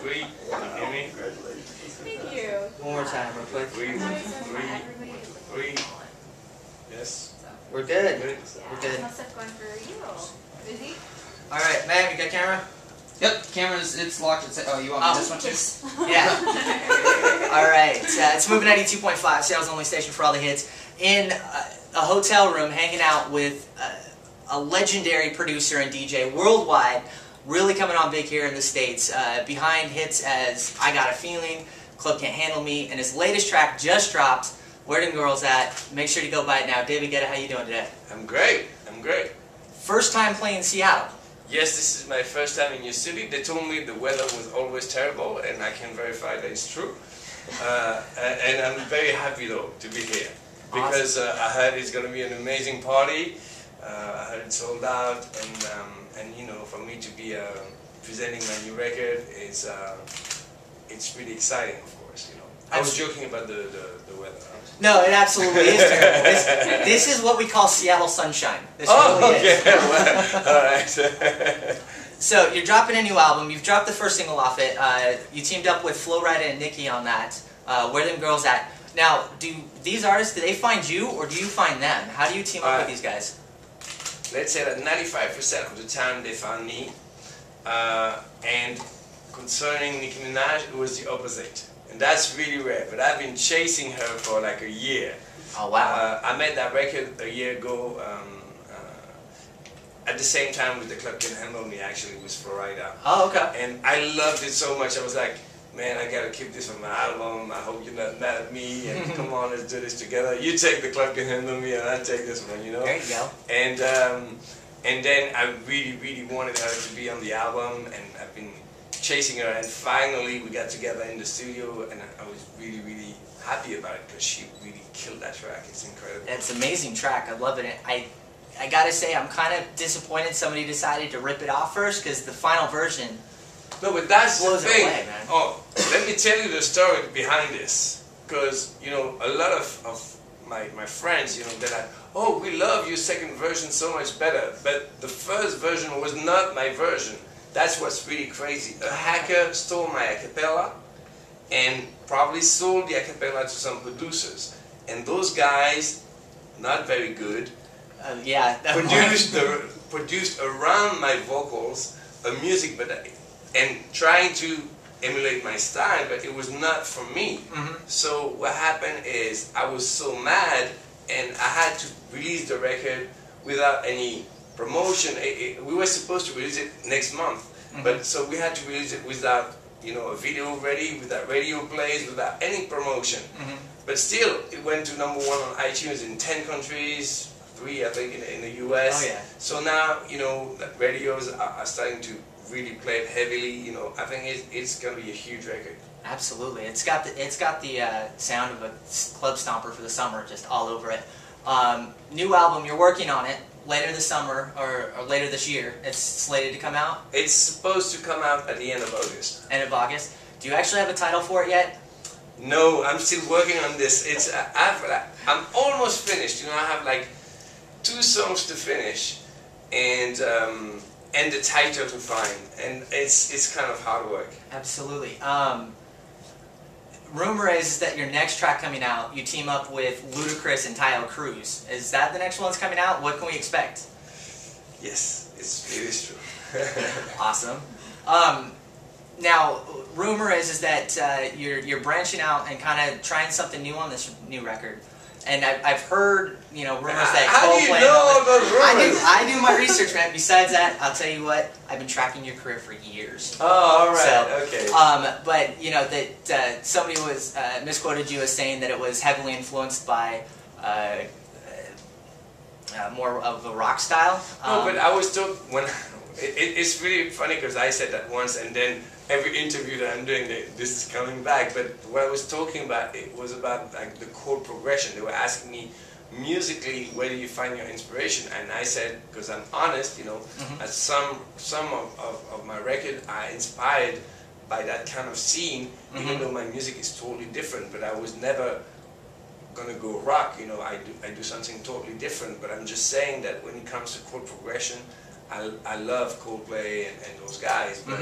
3. Can you hear me? Thank you. One more time, real quick. 3, 3. Yes. We're good. Good. We're good. Must have gone for real. Busy? All right, Matt, you got camera? Yep, camera's, it's locked. Oh, you want me this one too? Yeah. All right. It's Moving 92.5, Seattle's only station for all the hits. In a hotel room, hanging out with a legendary producer and DJ worldwide, really coming on big here in the States. Behind hits as I Got a Feeling, Club Can't Handle Me, and his latest track just dropped, Where Them Girls At. Make sure to go buy it now. David Guetta, how you doing today? I'm great. I'm great. First time playing Seattle. Yes, this is my first time in your city. They told me the weather was always terrible, and I can verify that it's true. And I'm very happy, though, to be here. Because I heard it's going to be an amazing party. I heard it's sold out, and you know, for me to be presenting my new record, it's really exciting, of course. You know, I was joking about the weather. No, it absolutely is terrible. This is what we call Seattle sunshine. This really okay. is. Well, all right. So you're dropping a new album. You've dropped the first single off it. You teamed up with Flo Rida and Nicki on that. Where Them Girls At? Now, do these artists, do they find you or do you find them? How do you team up with these guys? Let's say that 95% of the time they found me. And concerning Nicki Minaj, it was the opposite. And that's really rare, but I've been chasing her for like a year. Oh, wow. I made that record a year ago, at the same time with the Club Can Handle Me, actually, with Flo Rida. Oh, okay. And I loved it so much, I was like, man, I gotta keep this on my album, I hope you're not mad at me, and come on, let's do this together. You take the Club Can Handle Me, and I take this one, you know? There you go. And then I really, really wanted her to be on the album, and I've been chasing her, and finally we got together in the studio, and I was really, really happy about it because she really killed that track. It's incredible. It's an amazing track. I love it. I gotta say, I'm kind of disappointed somebody decided to rip it off first because the final version No, but that's the blows it thing. away, man. Oh, let me tell you the story behind this, because you know a lot of my friends, you know, they're like, oh, we love your second version so much better, but the first version was not my version. That's what's really crazy. A hacker stole my a cappella and probably sold the a cappella to some producers. And those guys, not very good, yeah, produced around my vocals a music, and trying to emulate my style, but it was not for me. So what happened is I was so mad, and I had to release the record without any promotion. We were supposed to release it next month, but so we had to release it without, you know, a video ready, without radio plays, without any promotion. But still, it went to #1 on iTunes in 10 countries, 3 I think in the US. Oh, yeah. So now, you know, that radios are starting to really play it heavily. You know, I think it's gonna be a huge record. Absolutely. It's got the sound of a club stomper for the summer just all over it. New album, you're working on it later this summer or later this year. It's slated to come out? It's supposed to come out at the end of August. End of August. Do you actually have a title for it yet? No, I'm still working on this. I'm almost finished. You know, I have like 2 songs to finish, and the title to find, and it's kind of hard work. Absolutely. Rumor is that your next track coming out, you team up with Ludacris and Tayo Cruz. Is that the next one's coming out? What can we expect? Yes, it is true. Awesome. Now, rumor is that you're branching out and kind of trying something new on this new record. And I've heard, you know, rumors that How do you know those rumors? I do my research, man. Besides that, I'll tell you what, I've been tracking your career for years. Oh, all right, so, okay. But you know that somebody was misquoted you as saying that it was heavily influenced by more of a rock style. No, but I was told when it's really funny because I said that once, and then every interview that I'm doing, this is coming back. But what I was talking about, it was about like the chord progression. They were asking me musically, where do you find your inspiration? And I said, because I'm honest, you know, at some of my record are inspired by that kind of scene, even though my music is totally different. But I was never gonna go rock, you know. I do something totally different. But I'm just saying that when it comes to chord progression, I love Coldplay and those guys, but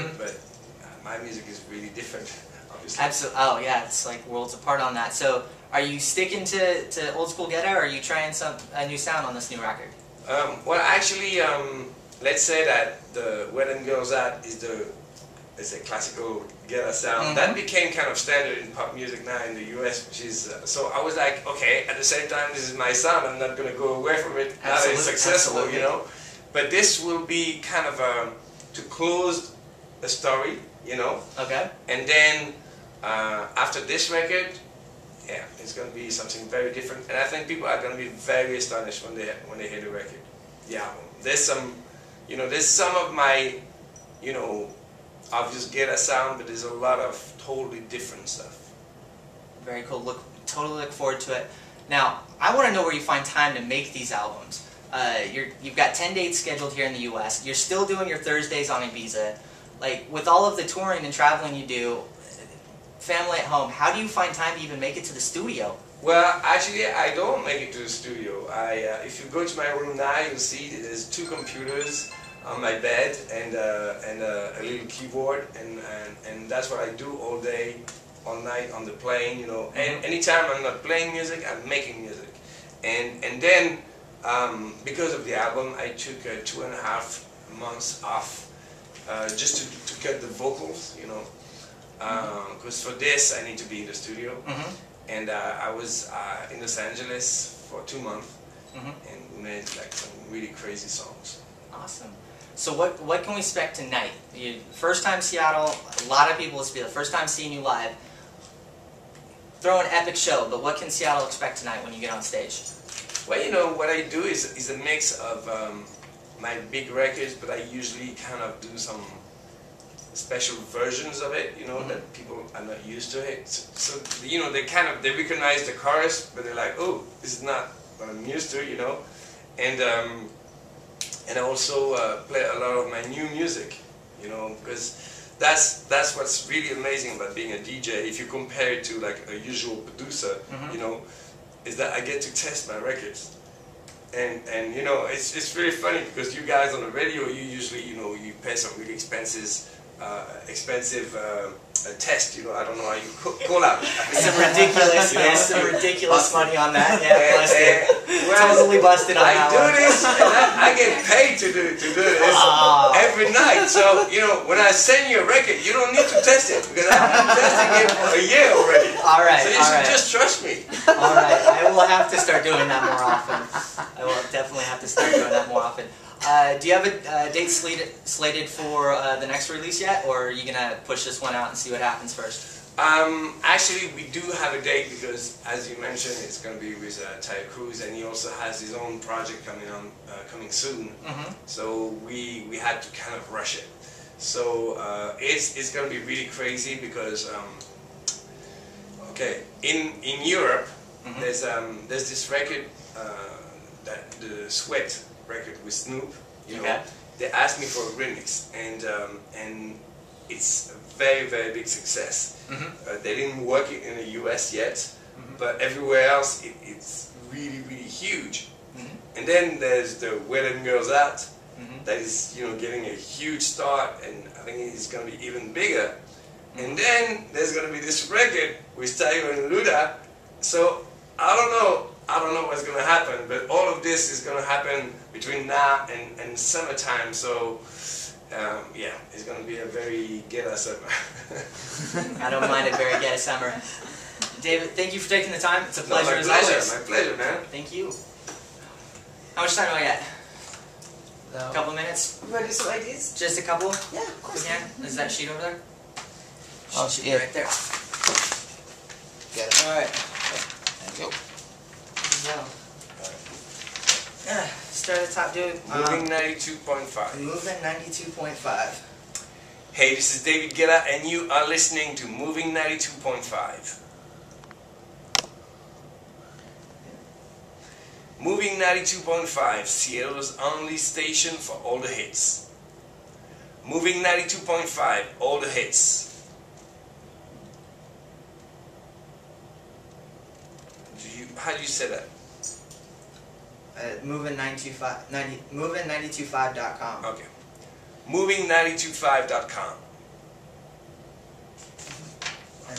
my music is really different, obviously. Absolutely. Oh yeah, it's like worlds apart on that. So are you sticking to old school Guetta, or are you trying a new sound on this new record? Well, actually, let's say that the Wedding Girls Out is a classical Guetta sound. That became kind of standard in pop music now in the US, which is, so I was like, okay, at the same time, this is my sound, I'm not going to go away from it now that it's successful, you know. But this will be kind of to close a story, you know. Okay. And then after this record, yeah, it's going to be something very different, and I think people are going to be very astonished when they hear the record, the album. There's some, you know, there's some of my, you know, obvious Guetta sound, but there's a lot of totally different stuff. Very cool. Totally look forward to it. Now, I want to know where you find time to make these albums. You've got 10 dates scheduled here in the U.S. You're still doing your Thursdays on Ibiza. Like, with all of the touring and traveling you do, family at home, how do you find time to even make it to the studio? Well, actually, I don't make it to the studio. If you go to my room now, you'll see there's 2 computers on my bed and a little keyboard, and that's what I do all day, all night on the plane, you know. And anytime I'm not playing music, I'm making music. And then, because of the album, I took 2.5 months off just to cut the vocals, you know. Because for this, I need to be in the studio. And I was in Los Angeles for 2 months, and we made like some really crazy songs. Awesome. So what can we expect tonight? First time Seattle, a lot of people, this will be the first time seeing you live. Throw an epic show, but what can Seattle expect tonight when you get on stage? Well, you know, what I do is a mix of my big records, but I usually kind of do some special versions of it, you know, that people are not used to it. So, you know, they recognize the chorus, but they're like, oh, this is not what I'm used to, you know. And I also play a lot of my new music, you know, because that's what's really amazing about being a DJ. If you compare it to like a usual producer, you know, is that I get to test my records. And you know, it's really funny because you guys on the radio, you usually, you know, you pay some really expensive test, you know, I don't know how you call out. Some ridiculous, some ridiculous money on that. Yeah, busted. Totally busted on that one. I do this, and I get paid to do this every night. So, you know, when I send you a record, you don't need to test it because I've been testing it for a year already. All right, so you should just trust me. All right, I will have to start doing that more often. I will definitely have to start doing that more often. Do you have a date slated for the next release yet, or are you going to push this one out and see what happens first? Actually, we do have a date because, as you mentioned, it's going to be with Ty Cruz, and he also has his own project coming soon. So we had to kind of rush it. So it's going to be really crazy because, okay, in Europe, there's this record, that the Sweat record with Snoop, you know, they asked me for a remix, and it's a very, very big success. They didn't work it in the US yet, but everywhere else it's really, really huge. And then there's the Wedding Girls Out, that is, you know, getting a huge start, and I think it's going to be even bigger. And then there's going to be this record with Tayo and Luda. So I don't know what's going to happen, but all of this is going to happen between now and summertime, so yeah, it's going to be a very Guetta summer. I don't mind a very Guetta summer. David, thank you for taking the time. It's a pleasure as always. My pleasure, man. Thank you. How much time do I get? A couple minutes? You want to do some ideas? Just a couple? Yeah, of course. Yeah. Is that sheet over there? Oh, Yeah, right there. Get it. All right. There you go. Start at the top, dude. Moving 92.5. Moving 92.5. Hey, this is David Guetta, and you are listening to Moving 92.5. Moving 92.5, Seattle's only station for all the hits. Moving 92.5, all the hits. How do you say that? Moving925.com. Okay. Moving925.com.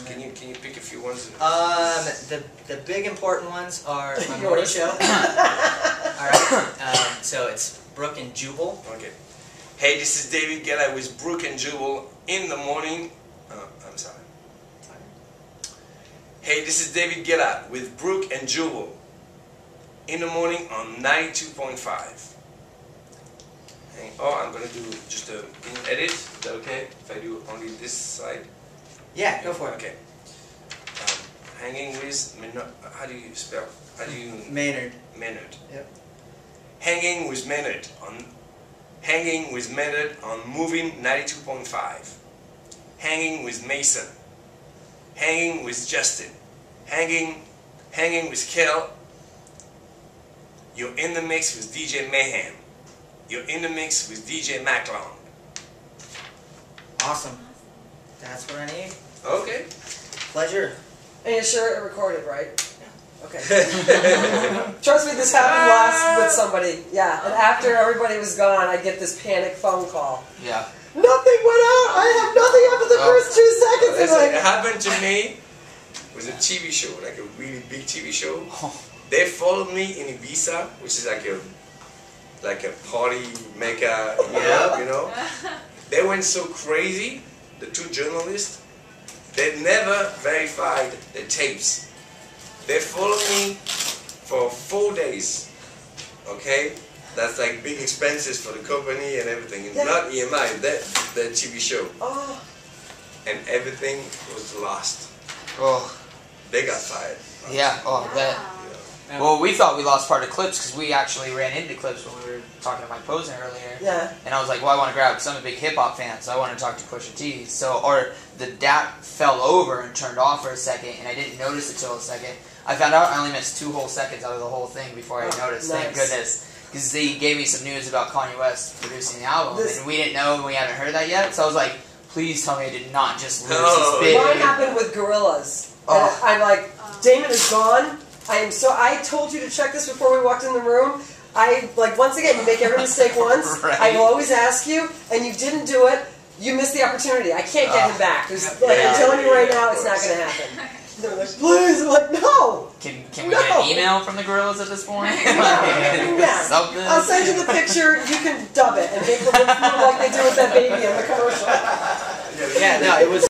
Can you pick a few ones? The big important ones are my morning show. All right. So it's Brooke and Jubal. Okay. Hey, this is David Guetta with Brooke and Jubal in the morning. I'm sorry. Hey, this is David Guetta with Brooke and Jubal in the morning on 92.5. Oh, I'm gonna do just a edit. Is that okay? If I do only this side? Yeah, go for it. Okay. Hanging with how do you spell? How do you? Maynard. Maynard. Yep. Hanging with Maynard on moving 92.5. Hanging with Mason. Hanging with Justin. Hanging with Kel. You're in the mix with DJ Mayhem. You're in the mix with DJ Macklon. Awesome. That's what I need. Okay. Pleasure. And you're sure it recorded, right? Yeah. Okay. Trust me, this happened last with somebody. Yeah. And after everybody was gone, I get this panic phone call. Yeah. Nothing went out. I have nothing after the first 2 seconds. Listen, it happened to me. It was a TV show, like a really big TV show. They followed me in Ibiza, which is like a party mecca, you know. They went so crazy, the two journalists, they never verified the tapes. They followed me for 4 days, okay? That's like big expenses for the company and everything. And not EMI, the TV show. Oh. And everything was lost. Oh. They got fired. Yeah. Oh, that. Well, we thought we lost part of Clips because we actually ran into Clips when we were talking to Mike Posner earlier. Yeah. And I was like, well, I want to grab, because I'm a big hip-hop fan, so I want to talk to Pusha T. So, or the DAC fell over and turned off for a second, and I didn't notice it till a second. I found out I only missed 2 whole seconds out of the whole thing before I noticed. Nice. Thank goodness. Because they gave me some news about Kanye West producing the album, and we didn't know, and we haven't heard that yet. So I was like, please tell me I did not just lose this big. Mine happened with Gorillaz. And I'm like, Damon is gone. I told you to check this before we walked in the room. Once again, you make every mistake once. Right. I will always ask you, and you didn't do it. You missed the opportunity. I can't get him back. I'm telling you right now, it's not going to happen. They're like, please. I'm like, no. Can we get an email from the Gorillas at this point? Yeah. Something. I'll send you the picture. You can dub it and make them look like they do with that baby in the commercial. Yeah, no, it was.